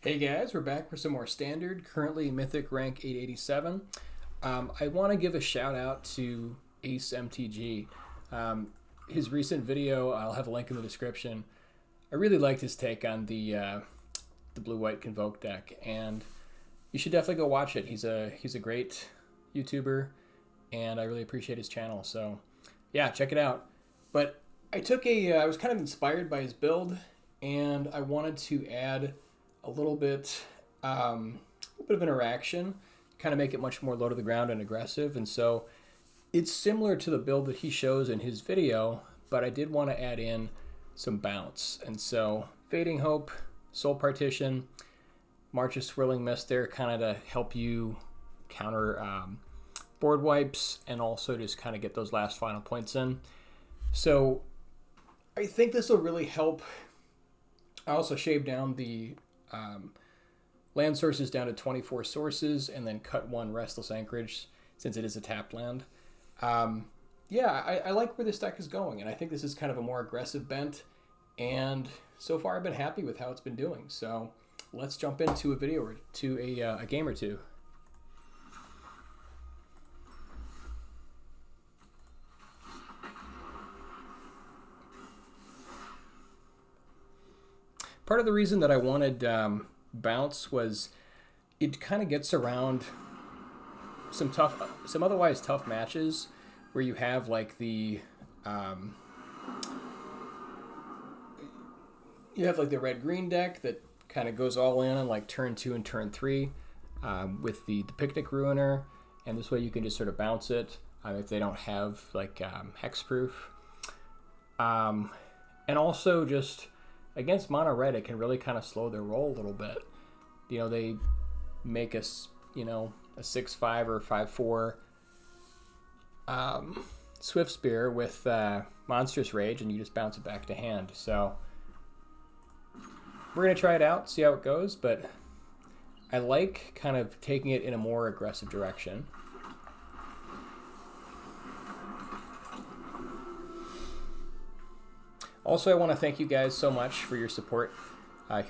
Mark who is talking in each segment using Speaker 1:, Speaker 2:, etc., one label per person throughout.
Speaker 1: Hey guys, we're back for some more standard, currently Mythic rank 887. I want to give a shout out to Ace MTG. His recent video, I'll have a link in the description. I really liked his take on the blue-white Convoke deck, and you should definitely go watch it. He's a great YouTuber, and I really appreciate his channel. So yeah, check it out. But I was kind of inspired by his build, and I wanted to add a little bit of interaction, kind of make it much more low to the ground and aggressive. And so it's similar to the build that he shows in his video, but I did want to add in some bounce. And so Fading Hope, Soul Partition, March of Swirling Mist there, kind of to help you counter board wipes and also just kind of get those last final points in. So I think this will really help. I also shaved down the land sources down to 24 sources and then cut one Restless Anchorage since it is a tapped land. I like where this deck is going, and I think this is kind of a more aggressive bent, and so far I've been happy with how it's been doing. So let's jump into a video or to a game or two. Part of the reason that I wanted bounce was it kind of gets around some otherwise tough matches where you have like the red-green deck that kind of goes all in on like turn 2 and turn 3 with the Picnic Ruiner, and this way you can just sort of bounce it if they don't have like hexproof, and also just against mono red, it can really kind of slow their roll a little bit. You know, they make us, a 6/5 or 5/4 Swift Spear with Monstrous Rage, and you just bounce it back to hand. So we're going to try it out, see how it goes, but I like kind of taking it in a more aggressive direction. Also, I want to thank you guys so much for your support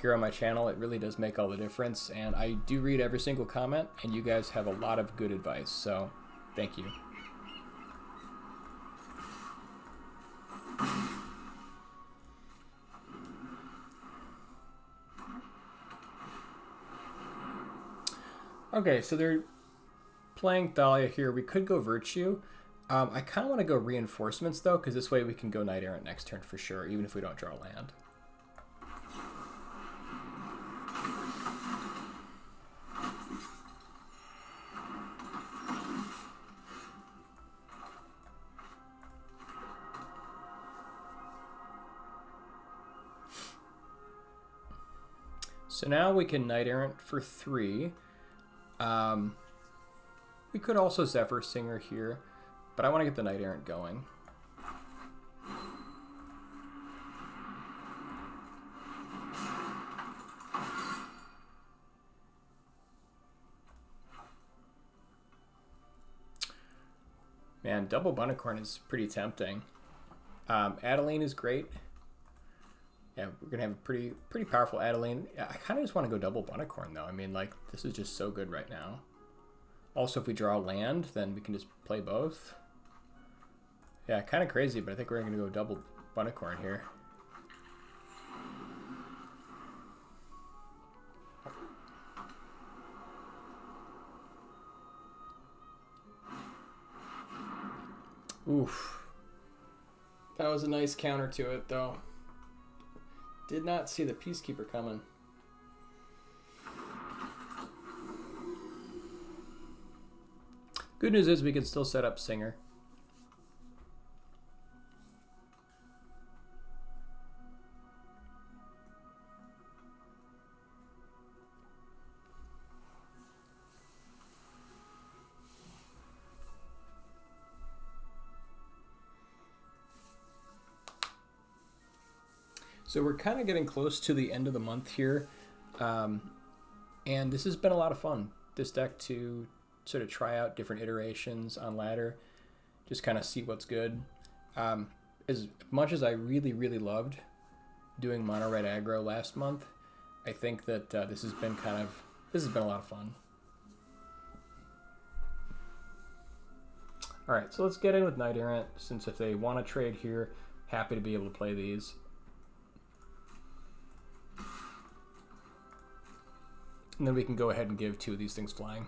Speaker 1: here on my channel. It really does make all the difference, and I do read every single comment, and you guys have a lot of good advice, so thank you. Okay, so they're playing Thalia here. We could go Virtue. I kind of want to go Reinforcements, though, because this way we can go Knight Errant next turn for sure, even if we don't draw land. So now we can Knight Errant for 3. We could also Zephyr Singer here, but I want to get the Knight Errant going. Man, double Bunnicorn is pretty tempting. Adeline is great. Yeah, we're gonna have a pretty powerful Adeline. I kind of just want to go double Bunnicorn though. I mean, like, this is just so good right now. Also, if we draw land, then we can just play both. Yeah, kind of crazy, but I think we're gonna go double Bunnicorn here. Oof. That was a nice counter to it, though. Did not see the Peacekeeper coming. Good news is we can still set up Singer. So we're kind of getting close to the end of the month here, and this has been a lot of fun. This deck to sort of try out different iterations on ladder, just kind of see what's good. As much as I really loved doing mono red aggro last month, I think that this has been a lot of fun. All right, so let's get in with Knight Errant, since if they want to trade here, happy to be able to play these. And then we can go ahead and give 2 of these things flying.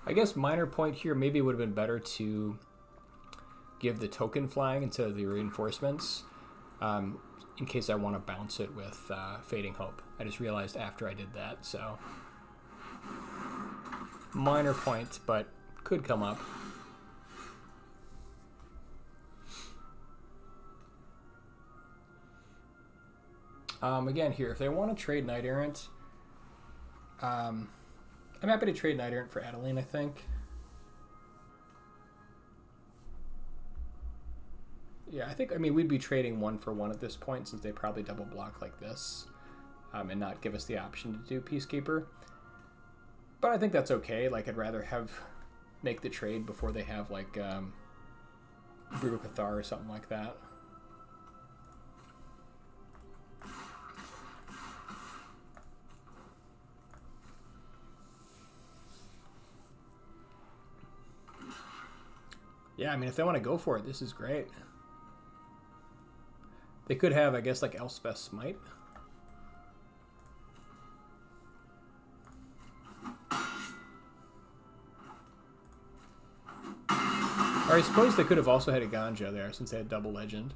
Speaker 1: I guess minor point here, maybe it would have been better to give the token flying instead of the reinforcements, in case I want to bounce it with Fading Hope. I just realized after I did that, so minor point, but could come up. Again here, if they want to trade Knight Errant, I'm happy to trade Knight Errant for Adeline, I think. Yeah, I mean, we'd be trading 1 for 1 at this point, since they probably double block like this, and not give us the option to do Peacekeeper. But I think that's okay. Like, I'd rather make the trade before they have, like, Brutal Cathar or something like that. Yeah, I mean, if they want to go for it, this is great. They could have, I guess, like Elspeth Smite. Or I suppose they could have also had a Ganja there, since they had double legend.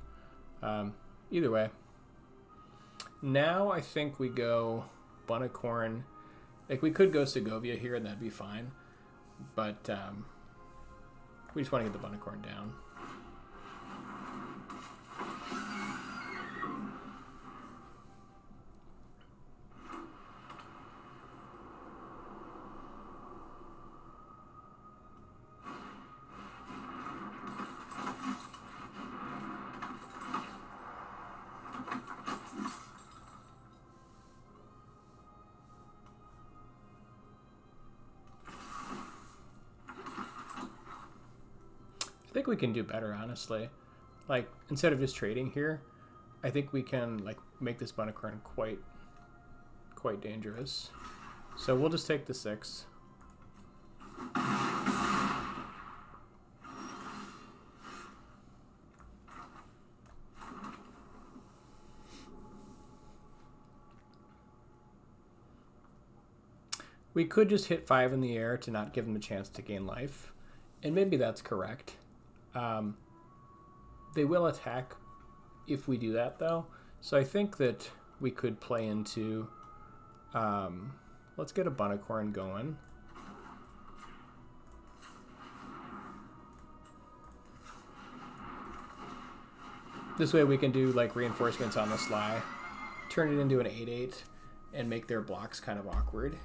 Speaker 1: Either way. Now I think we go Bunnicorn. Like, we could go Segovia here, and that'd be fine. But we just want to get the Bunnicorn down. I think we can do better, honestly. Like, instead of just trading here, I think we can, like, make this Bunnicorn quite dangerous. So we'll just take the 6. We could just hit 5 in the air to not give them a chance to gain life. And maybe that's correct. They will attack if we do that, though. So I think that we could play into... let's get a Bunnicorn going. This way we can do, like, reinforcements on the sly, turn it into an 8/8, and make their blocks kind of awkward.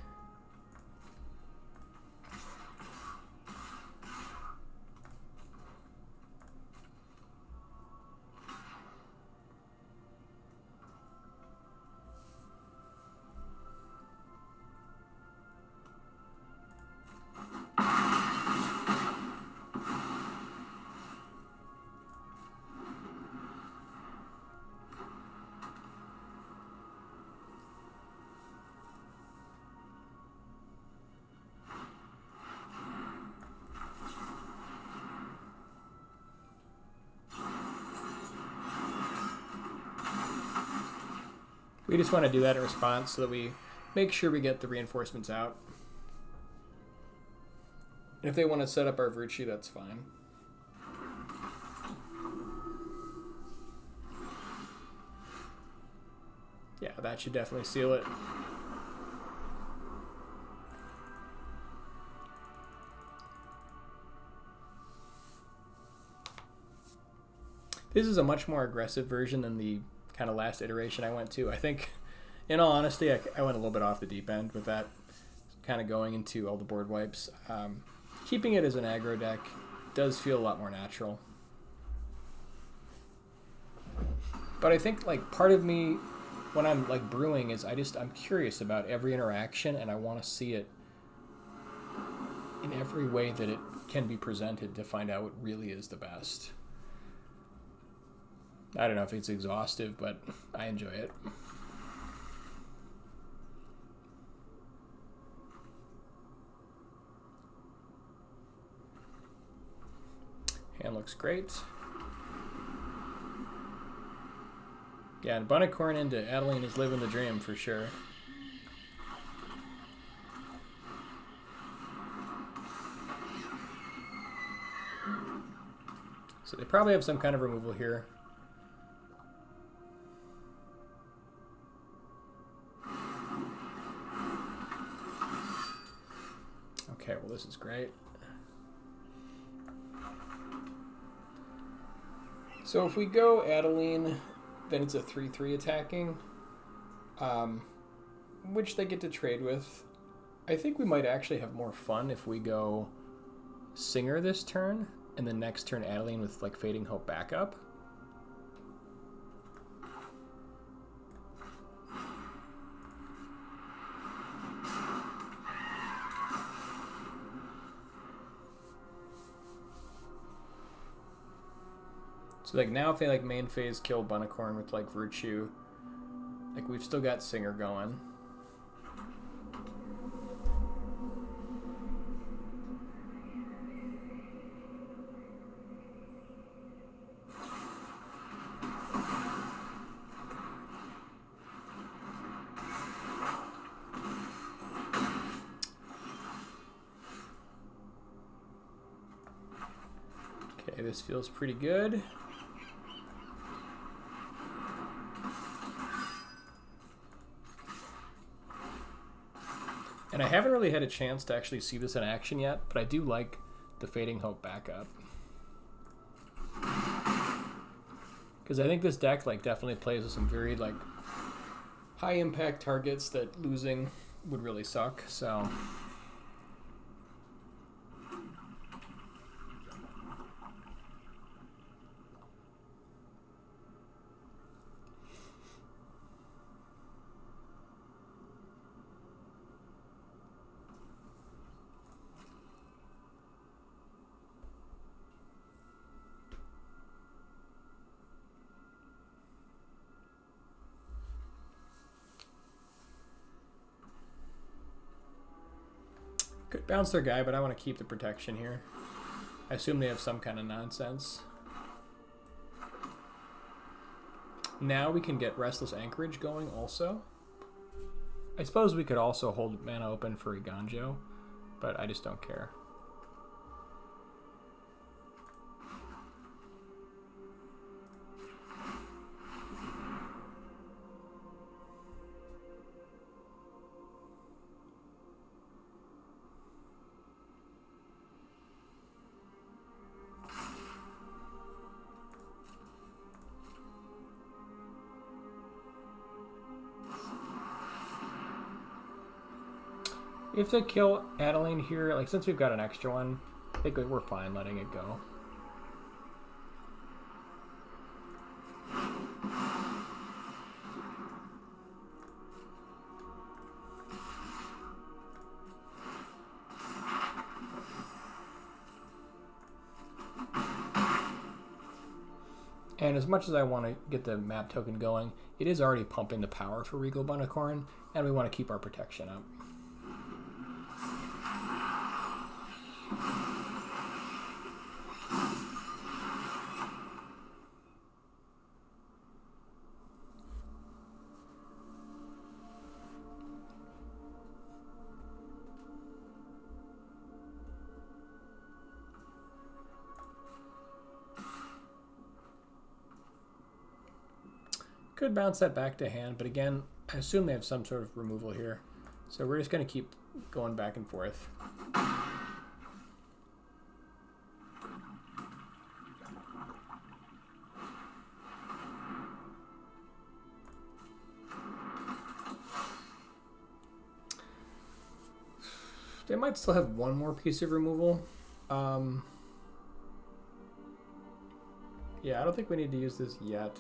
Speaker 1: We just want to do that in response so that we make sure we get the reinforcements out. And if they want to set up our Virtue, that's fine. Yeah, that should definitely seal it. This is a much more aggressive version than the kind of last iteration I went to. I think, in all honesty, I went a little bit off the deep end with that, kind of going into all the board wipes. Keeping it as an aggro deck does feel a lot more natural. But I think like part of me when I'm like brewing is I'm curious about every interaction, and I want to see it in every way that it can be presented to find out what really is the best. I don't know if it's exhaustive, but I enjoy it. Hand looks great. Yeah, and Bunnicorn into Adeline is living the dream for sure. So they probably have some kind of removal here. Okay, well this is great. So if we go Adeline, then it's a 3/3 attacking, which they get to trade with. I think we might actually have more fun if we go Singer this turn, and then next turn Adeline with like Fading Hope backup. So like now if they like main phase kill Bunnicorn with like Virtue, like we've still got Singer going. Okay, this feels pretty good. And I haven't really had a chance to actually see this in action yet, but I do like the Fading Hope backup. Because I think this deck like definitely plays with some very like high impact targets that losing would really suck, so... Could bounce their guy, but I want to keep the protection here. I assume they have some kind of nonsense. Now we can get Restless Anchorage going also. I suppose we could also hold mana open for Iganjo, but I just don't care. If they kill Adeline here, like since we've got an extra one, I think we're fine letting it go. And as much as I want to get the map token going, it is already pumping the power for Regal Bunnicorn, and we want to keep our protection up. Could bounce that back to hand, but again, I assume they have some sort of removal here. So we're just going to keep going back and forth. They might still have one more piece of removal. Yeah, I don't think we need to use this yet.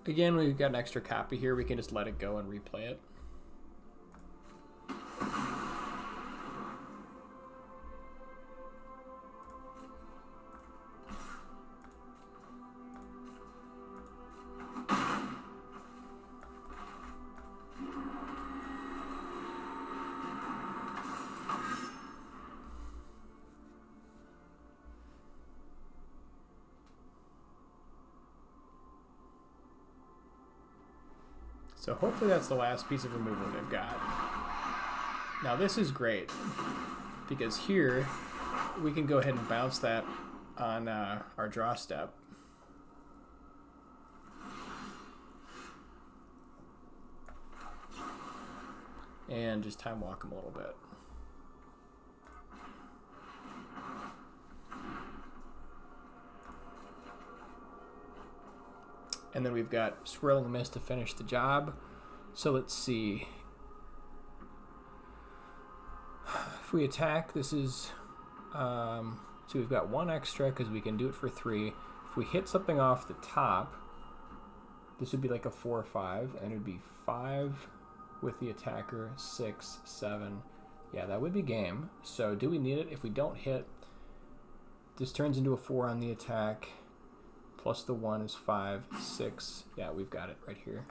Speaker 1: Again, we've got an extra copy here. We can just let it go and replay it. So hopefully that's the last piece of removal they've got. Now this is great, because here we can go ahead and bounce that on our draw step. And just time walk them a little bit. And then we've got Swirling Mist to finish the job. So let's see. If we attack, this is... so we've got 1 extra because we can do it for 3. If we hit something off the top, this would be like a 4 or 5. And it would be 5 with the attacker, 6, 7. Yeah, that would be game. So do we need it? If we don't hit, this turns into a 4 on the attack. Plus the 1 is 5, 6. Yeah, we've got it right here.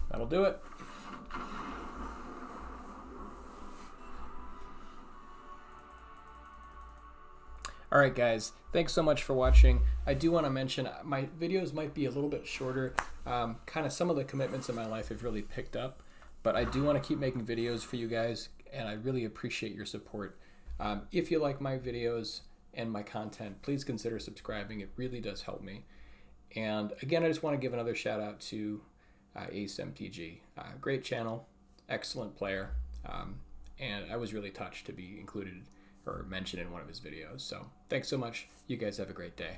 Speaker 1: That'll do it. Alright guys, thanks so much for watching. I do want to mention my videos might be a little bit shorter. Kind of some of the commitments in my life have really picked up, but I do want to keep making videos for you guys, and I really appreciate your support. If you like my videos and my content, please consider subscribing. It really does help me. And again, I just want to give another shout out to Ace MTG. Great channel, excellent player, and I was really touched to be included or mentioned in one of his videos. So thanks so much. You guys have a great day.